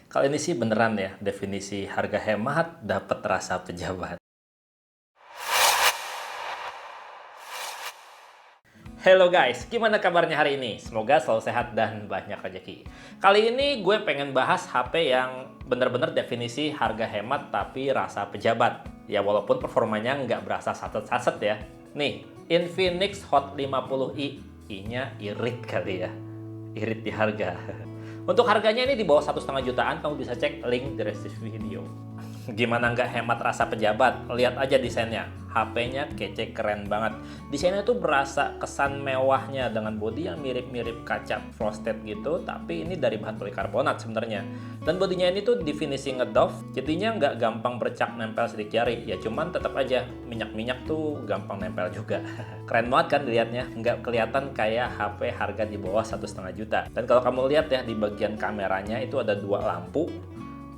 Kali ini sih beneran ya, definisi harga hemat dapat rasa pejabat. Hello guys, gimana kabarnya hari ini? Semoga selalu sehat dan banyak rezeki. Kali ini gue pengen bahas HP yang bener-bener definisi harga hemat tapi rasa pejabat. Ya walaupun performanya nggak berasa saset-saset ya. Nih, Infinix Hot 50i. I-nya irit kali ya. Irit di harga. Untuk harganya ini di bawah 1,5 jutaan, kamu bisa cek link di deskripsi video. Gimana nggak hemat rasa pejabat? Lihat aja desainnya. HP-nya kece, keren banget. Desainnya tuh berasa kesan mewahnya dengan bodi yang mirip-mirip kaca frosted gitu, tapi ini dari bahan polikarbonat sebenarnya. Dan bodinya ini tuh di finishing ngedoff, jadinya nggak gampang bercak nempel sidik jari. Ya cuman tetap aja minyak-minyak tuh gampang nempel juga. Keren banget kan dilihatnya, nggak kelihatan kayak HP harga di bawah 1,5 juta. Dan kalau kamu lihat ya di bagian kameranya itu ada dua lampu.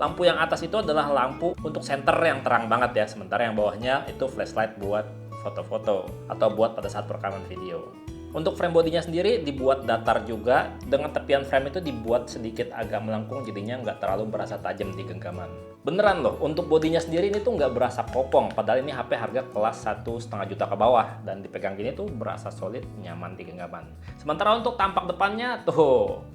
Lampu yang atas itu adalah lampu untuk senter yang terang banget ya, sementara yang bawahnya itu flashlight buat foto-foto atau buat pada saat perekaman video. Untuk frame bodinya sendiri dibuat datar juga, dengan tepian frame itu dibuat sedikit agak melengkung, jadinya nggak terlalu berasa tajam di genggaman. Beneran loh, untuk bodinya sendiri ini tuh nggak berasa kopong, padahal ini HP harga kelas 1,5 juta ke bawah, dan dipegang gini tuh berasa solid, nyaman di genggaman. Sementara untuk tampak depannya tuh,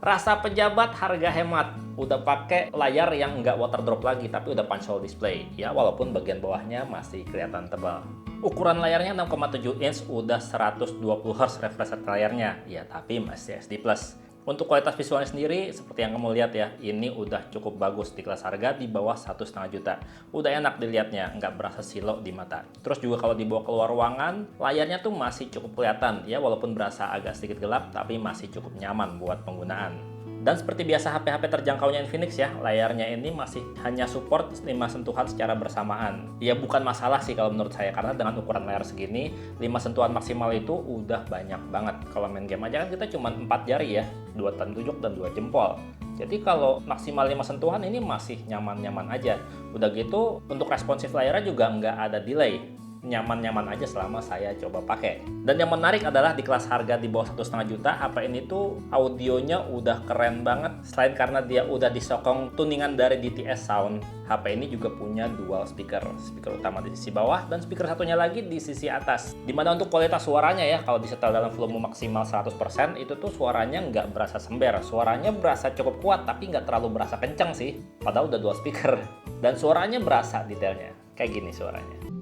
rasa pejabat harga hemat. Udah pakai layar yang nggak water drop lagi, tapi udah punch hole display. Ya, walaupun bagian bawahnya masih kelihatan tebal. Ukuran layarnya 6,7 inch, udah 120 Hz refresh rate layarnya. Ya, tapi masih SD+. Untuk kualitas visualnya sendiri, seperti yang kamu lihat ya, ini udah cukup bagus di kelas harga di bawah 1,5 juta. Udah enak dilihatnya, nggak berasa silo di mata. Terus juga kalau dibawa keluar ruangan, layarnya tuh masih cukup kelihatan. Ya, walaupun berasa agak sedikit gelap, tapi masih cukup nyaman buat penggunaan. Dan seperti biasa HP-HP terjangkaunya Infinix ya, layarnya ini masih hanya support 5 sentuhan secara bersamaan. Ya bukan masalah sih kalau menurut saya, karena dengan ukuran layar segini, 5 sentuhan maksimal itu udah banyak banget. Kalau main game aja kan kita cuma 4 jari ya, 2 telunjuk dan 2 jempol. Jadi kalau maksimal 5 sentuhan ini masih nyaman-nyaman aja. Udah gitu, untuk responsif layarnya juga nggak ada delay. Nyaman-nyaman aja selama saya coba pakai. Dan yang menarik adalah di kelas harga di bawah 1,5 juta, HP ini tuh audionya udah keren banget. Selain karena dia udah disokong tuningan dari DTS Sound, HP ini juga punya dual speaker. Speaker utama di sisi bawah dan speaker satunya lagi di sisi atas. Dimana untuk kualitas suaranya ya, kalau disetel dalam volume maksimal 100%, itu tuh suaranya nggak berasa sember. Suaranya berasa cukup kuat, tapi nggak terlalu berasa kenceng sih. Padahal udah dual speaker. Dan suaranya berasa detailnya. Kayak gini suaranya.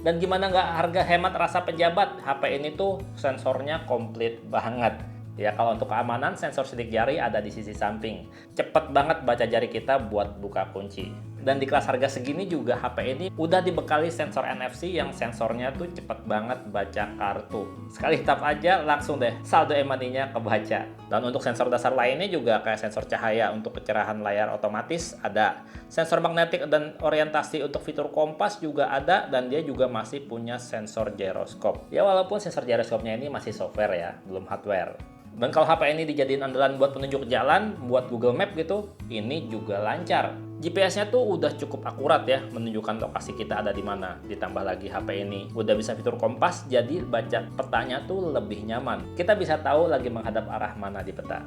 Dan gimana nggak harga hemat rasa pejabat? HP ini tuh sensornya komplit banget. Ya kalau untuk keamanan, sensor sidik jari ada di sisi samping. Cepet banget baca jari kita buat buka kunci. Dan di kelas harga segini juga HP ini udah dibekali sensor NFC yang sensornya tuh cepet banget baca kartu. Sekali tap aja langsung deh saldo e-money-nya kebaca. Dan untuk sensor dasar lainnya juga kayak sensor cahaya untuk kecerahan layar otomatis ada. Sensor magnetik dan orientasi untuk fitur kompas juga ada, dan dia juga masih punya sensor gyroscope. Ya walaupun sensor gyroscope-nya ini masih software ya, belum hardware. Dan kalau HP ini dijadiin andalan buat penunjuk jalan, buat Google Map gitu, ini juga lancar. GPS-nya tuh udah cukup akurat ya, menunjukkan lokasi kita ada di mana. Ditambah lagi HP ini udah bisa fitur kompas, jadi baca petanya tuh lebih nyaman. Kita bisa tahu lagi menghadap arah mana di peta.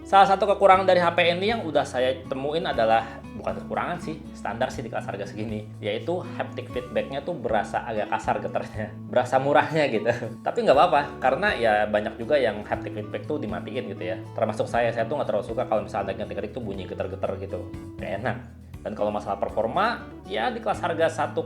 Salah satu kekurangan dari HP ini yang udah saya temuin adalah, bukan kekurangan sih, standar sih di kelas harga segini, yaitu haptic feedback-nya tuh berasa agak kasar getarnya, berasa murahnya gitu. Tapi nggak apa-apa, karena ya banyak juga yang haptic feedback tuh dimatiin gitu ya. Termasuk saya tuh nggak terlalu suka kalau misalnya ngetik-ngetik tuh bunyi getar-getar gitu, nggak enak. Dan kalau masalah performa, ya di kelas harga 1,5,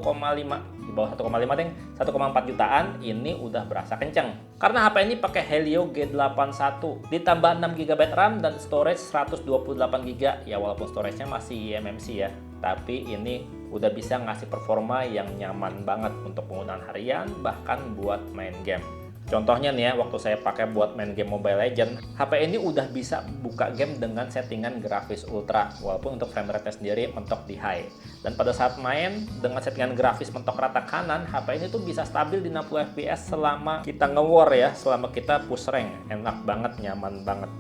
di bawah 1,5 deh, 1,4 jutaan, ini udah berasa kenceng. Karena HP ini pakai Helio G81, ditambah 6GB RAM dan storage 128GB. Ya walaupun storage-nya masih eMMC ya, tapi ini udah bisa ngasih performa yang nyaman banget untuk penggunaan harian, bahkan buat main game. Contohnya nih ya, waktu saya pakai buat main game Mobile Legends, HP ini udah bisa buka game dengan settingan grafis ultra, walaupun untuk frame rate sendiri mentok di high. Dan pada saat main, dengan settingan grafis mentok rata kanan, HP ini tuh bisa stabil di 60 fps selama kita nge-war ya, selama kita push rank. Enak banget, nyaman banget.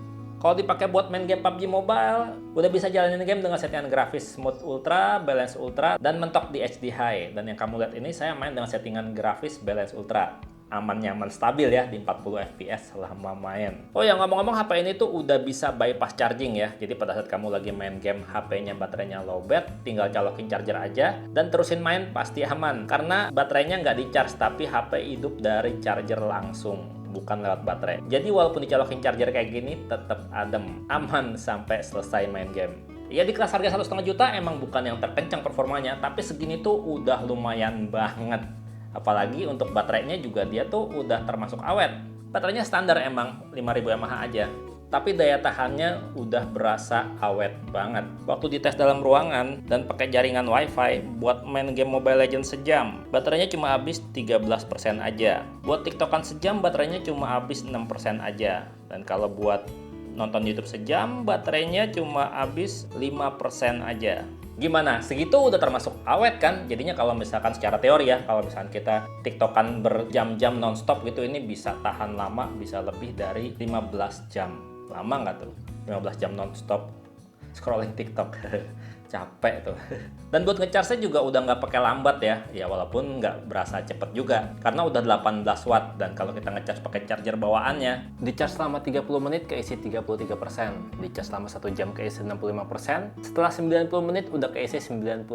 Kalau dipakai buat main game PUBG Mobile, udah bisa jalanin game dengan settingan grafis smooth ultra, balance ultra, dan mentok di HD high. Dan yang kamu lihat ini saya main dengan settingan grafis balance ultra. Aman, nyaman, stabil ya di 40 fps selama main. Oh ya, ngomong-ngomong, HP ini tuh udah bisa bypass charging ya. Jadi pada saat kamu lagi main game, HP-nya baterainya lowbat, tinggal colokin charger aja dan terusin main pasti aman. Karena baterainya nggak di-charge, tapi HP hidup dari charger langsung, bukan lewat baterai. Jadi walaupun dicolokin charger kayak gini, tetap adem, aman sampai selesai main game. Ya di kelas harga 1,5 juta emang bukan yang terkencang performanya, tapi segini tuh udah lumayan banget. Apalagi untuk baterainya juga dia tuh udah termasuk awet. Baterainya standar emang 5000 mAh aja. Tapi daya tahannya udah berasa awet banget. Waktu dites dalam ruangan dan pakai jaringan WiFi buat main game Mobile Legends sejam, baterainya cuma habis 13% aja. Buat TikTokan sejam, baterainya cuma habis 6% aja. Dan kalau buat nonton YouTube sejam, baterainya cuma habis 5% aja. Gimana? Segitu udah termasuk awet kan? Jadinya kalau misalkan secara teori ya, kalau misalkan kita TikTokan berjam-jam nonstop gitu, ini bisa tahan lama, bisa lebih dari 15 jam. Lama nggak tuh? 15 jam nonstop scrolling TikTok. Capek tuh. Dan buat ngecharge juga udah nggak pakai lambat ya. Ya walaupun nggak berasa cepet juga. Karena udah 18 watt. Dan kalau kita ngecharge pakai charger bawaannya, di-charge selama 30 menit keisi 33%. Di-charge selama 1 jam keisi 65%. Setelah 90 menit udah keisi 92%.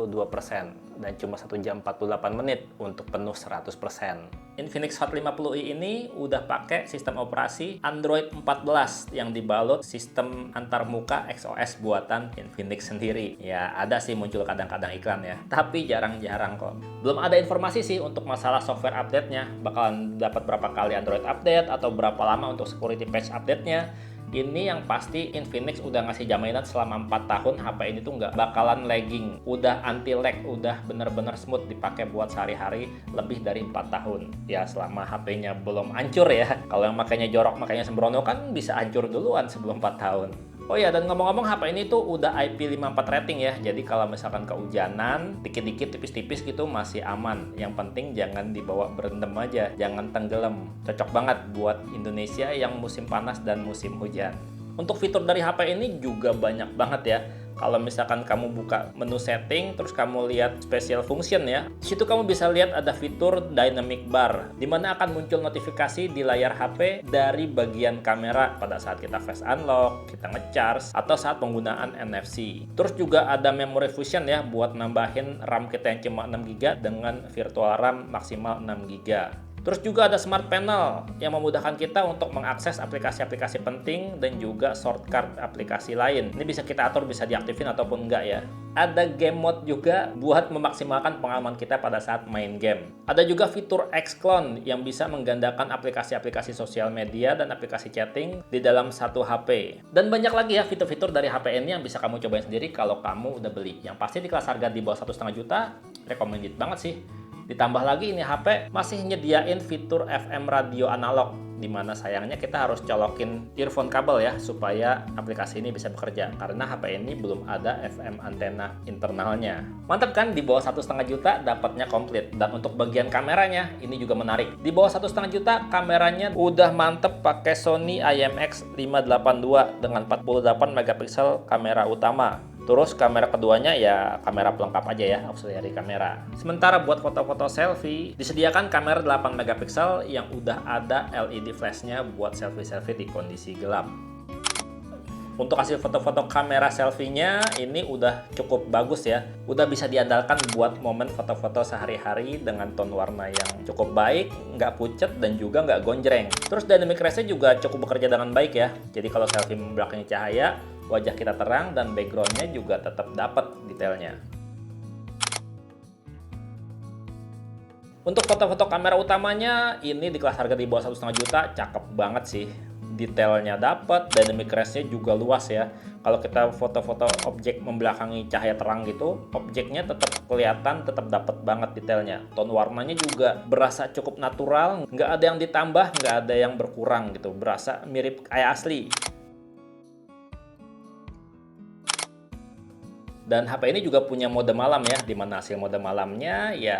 Dan cuma 1 jam 48 menit untuk penuh 100%. Infinix Hot 50i ini udah pakai sistem operasi Android 14 yang dibalut sistem antarmuka XOS buatan Infinix sendiri. Ya, ada sih muncul kadang-kadang iklan ya, tapi jarang-jarang kok. Belum ada informasi sih untuk masalah software update-nya. Bakalan dapat berapa kali Android update atau berapa lama untuk security patch update-nya. Ini yang pasti Infinix udah ngasih jaminan selama 4 tahun HP ini tuh nggak bakalan lagging. Udah anti lag, udah bener-bener smooth dipakai buat sehari-hari lebih dari 4 tahun. Ya selama HP-nya belum hancur ya. Kalau yang makanya jorok, makanya sembrono kan bisa hancur duluan sebelum 4 tahun. Oh ya, dan ngomong-ngomong HP ini tuh udah IP54 rating ya. Jadi kalau misalkan kehujanan, dikit-dikit tipis-tipis gitu masih aman. Yang penting jangan dibawa berendam aja, jangan tenggelam. Cocok banget buat Indonesia yang musim panas dan musim hujan. Untuk fitur dari HP ini juga banyak banget ya. Kalau misalkan kamu buka menu setting, terus kamu lihat special function ya, di situ kamu bisa lihat ada fitur dynamic bar, di mana akan muncul notifikasi di layar HP dari bagian kamera pada saat kita face unlock, kita ngecharge, atau saat penggunaan NFC. Terus juga ada memory fusion ya, buat nambahin RAM kita yang cuma 6GB dengan virtual RAM maksimal 6GB. Terus juga ada smart panel yang memudahkan kita untuk mengakses aplikasi-aplikasi penting dan juga shortcut aplikasi lain. Ini bisa kita atur, bisa diaktifin ataupun enggak ya. Ada game mode juga buat memaksimalkan pengalaman kita pada saat main game. Ada juga fitur X-Clone yang bisa menggandakan aplikasi-aplikasi sosial media dan aplikasi chatting di dalam satu HP. Dan banyak lagi ya fitur-fitur dari HP ini yang bisa kamu cobain sendiri kalau kamu udah beli. Yang pasti di kelas harga di bawah 1,5 juta, recommended banget sih. Ditambah lagi ini HP masih nyediain fitur FM radio analog, dimana sayangnya kita harus colokin earphone kabel ya supaya aplikasi ini bisa bekerja, karena HP ini belum ada FM antena internalnya. Mantap kan, di bawah 1,5 juta dapatnya komplit. Dan untuk bagian kameranya ini juga menarik. Di bawah 1,5 juta kameranya udah mantep pakai Sony IMX582 dengan 48 megapiksel kamera utama. Terus kamera keduanya ya kamera pelengkap aja ya, auxiliary kamera. Sementara buat foto-foto selfie, disediakan kamera 8 megapiksel yang udah ada LED flashnya buat selfie-selfie di kondisi gelap. Untuk hasil foto-foto kamera selfie-nya ini udah cukup bagus ya. Udah bisa diandalkan buat momen foto-foto sehari-hari dengan tone warna yang cukup baik, nggak pucet dan juga nggak gonjreng. Terus dynamic range-nya juga cukup bekerja dengan baik ya. Jadi kalau selfie membelakangi cahaya, wajah kita terang dan background-nya juga tetap dapat detailnya. Untuk foto-foto kamera utamanya ini di kelas harga di bawah 1,5 juta, cakep banget sih. Detailnya dapat, dynamic range-nya juga luas ya. Kalau kita foto-foto objek membelakangi cahaya terang gitu, objeknya tetap kelihatan, tetap dapat banget detailnya. Tone warnanya juga berasa cukup natural, nggak ada yang ditambah, nggak ada yang berkurang gitu. Berasa mirip kayak asli. Dan HP ini juga punya mode malam ya, dimana hasil mode malamnya ya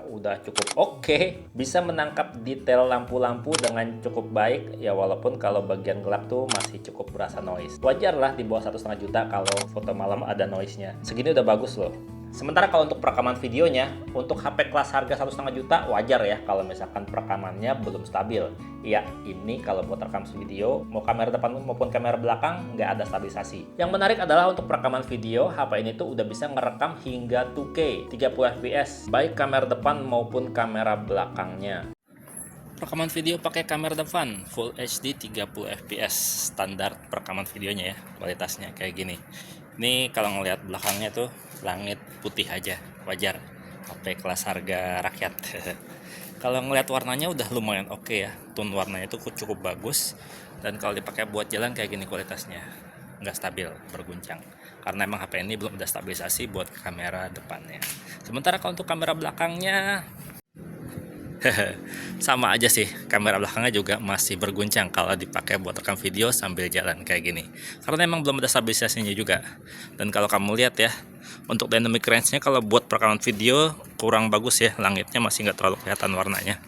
udah cukup oke. Bisa menangkap detail lampu-lampu dengan cukup baik ya, walaupun kalau bagian gelap tuh masih cukup berasa noise. Wajar lah di bawah 1,5 juta kalau foto malam ada noise-nya. Segini udah bagus loh. Sementara kalau untuk perekaman videonya, untuk HP kelas harga 1,5 juta wajar ya kalau misalkan perekamannya belum stabil. Ya, ini kalau buat rekam video, mau kamera depan maupun kamera belakang, nggak ada stabilisasi. Yang menarik adalah untuk perekaman video, HP ini tuh udah bisa ngerekam hingga 2K, 30 fps, baik kamera depan maupun kamera belakangnya. Rekaman video pakai kamera depan Full HD 30 fps, standar perekaman videonya ya, kualitasnya kayak gini. Ini kalau ngelihat belakangnya tuh langit putih aja, wajar. HP kelas harga rakyat. Kalau ngelihat warnanya udah lumayan oke ya, tone warnanya tuh cukup bagus. Dan kalau dipakai buat jalan kayak gini kualitasnya, nggak stabil, berguncang. Karena emang HP ini belum ada stabilisasi buat kamera depannya. Sementara kalau untuk kamera belakangnya sama aja sih, kamera belakangnya juga masih berguncang kalau dipakai buat rekam video sambil jalan kayak gini, karena emang belum ada stabilisasinya juga. Dan kalau kamu lihat ya, untuk dynamic range-nya kalau buat perekaman video kurang bagus ya, langitnya masih nggak terlalu kelihatan warnanya.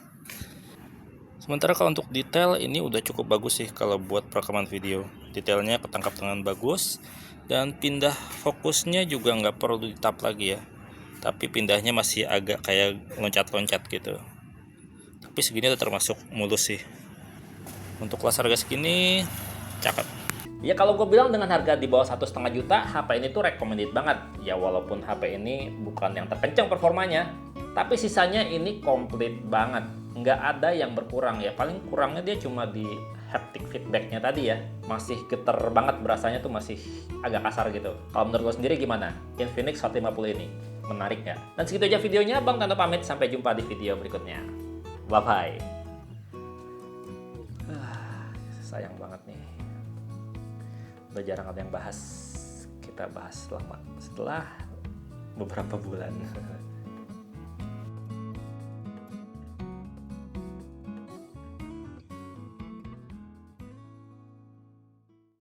Sementara kalau untuk detail ini udah cukup bagus sih kalau buat perekaman video, detailnya ketangkap dengan bagus, dan pindah fokusnya juga nggak perlu ditap lagi ya, tapi pindahnya masih agak kayak loncat-loncat gitu. Tapi segini udah termasuk mulus sih. Untuk kelas harga segini cakep. Ya kalau gue bilang dengan harga di bawah 1,5 juta, HP ini tuh recommended banget. Ya walaupun HP ini bukan yang terkencang performanya, tapi sisanya ini komplit banget. Nggak ada yang berkurang ya. Paling kurangnya dia cuma di haptic feedbacknya tadi ya. Masih geter banget berasanya tuh, masih agak kasar gitu. Kalau menurut lo sendiri gimana? Infinix Hot 50 ini menarik nggak? Dan segitu aja videonya, Bang Tanto pamit. Sampai jumpa di video berikutnya. Bye-bye. Sayang banget nih, udah jarang ada yang bahas. Kita bahas lama setelah beberapa bulan.